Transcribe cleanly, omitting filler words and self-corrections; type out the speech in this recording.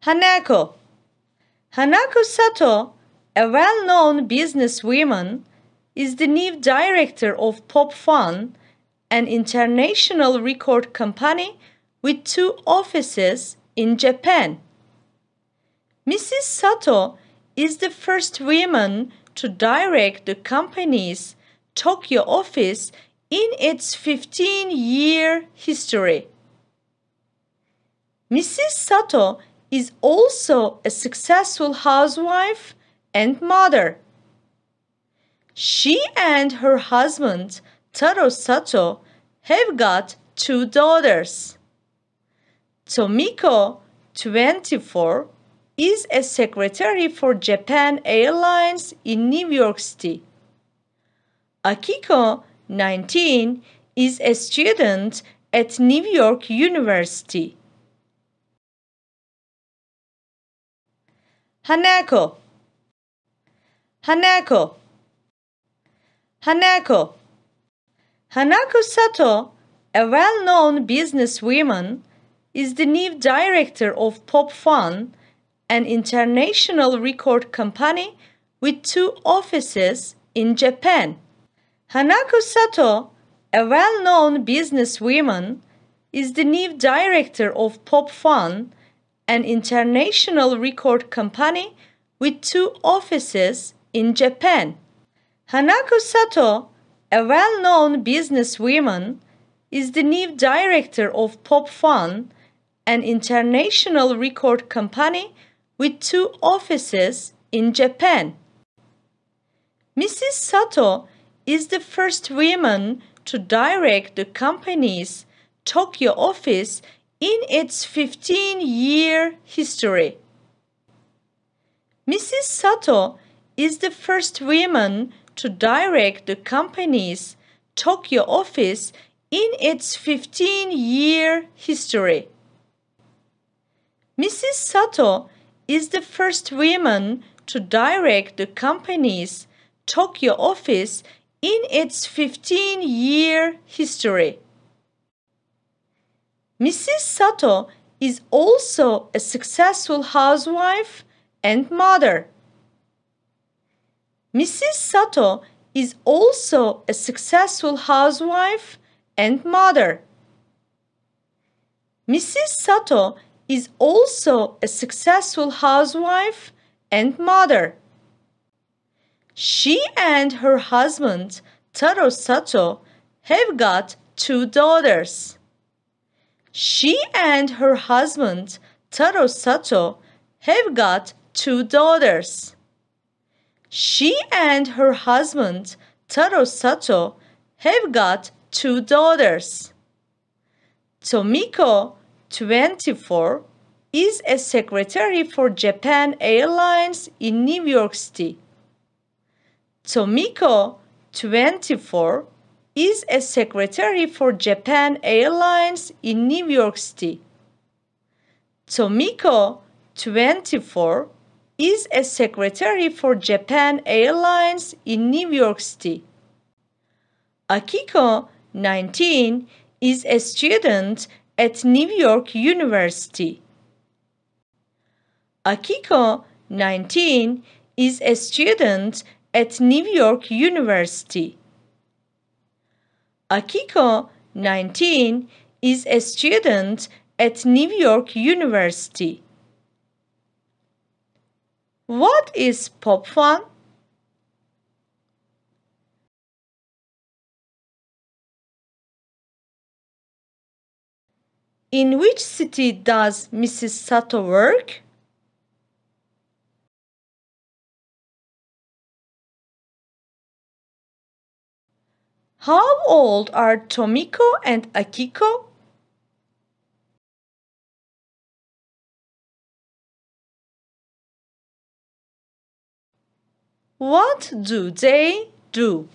Hanako. Hanako Sato, a well-known businesswoman, is the new director of Pdf'ine, an international record company with 2 offices in Japan. Mrs. Sato is the first woman to direct the company's Tokyo office in its 15-year history. Mrs. Sato is also a successful housewife and mother. She and her husband, Taro Sato, have got 2 daughters. Tomiko, 24, is a secretary for Japan Airlines in New York City. Akiko, 19, is a student at New York University. Hanako. Hanako. Hanako. Hanako Sato, a well-known businesswoman, is the new director of Pdf'ine, an international record company with 2 offices in Japan. Hanako Sato, a well-known businesswoman, is the new director of Pdf'ine, an international record company with 2 offices in Japan. Hanako Sato, a well-known businesswoman, is the new director of Pdf'ine, an international record company with 2 offices in Japan. Mrs. Sato is the first woman to direct the company's Tokyo office in its 15-year history. Mrs. Sato is the first woman to direct the company's Tokyo office in its 15-year history. Mrs. Sato is the first woman to direct the company's Tokyo office in its 15-year history. Mrs. Sato is also a successful housewife and mother. Mrs. Sato is also a successful housewife and mother. Mrs. Sato is also a successful housewife and mother. She and her husband, Taro Sato, have got 2 daughters. She and her husband, Taro Sato, have got 2 daughters. She and her husband, Taro Sato, have got 2 daughters. Tomiko, 24, is a secretary for Japan Airlines in New York City. Tomiko, 24, is a secretary for Japan Airlines in New York City. Tomiko, 24, is a secretary for Japan Airlines in New York City. Akiko, 19, is a student at New York University. Akiko, 19, is a student at New York University. Akiko, 19, is a student at New York University. What is Pdf'ine? In which city does Mrs. Sato work? How old are Tomiko and Akiko? What do they do?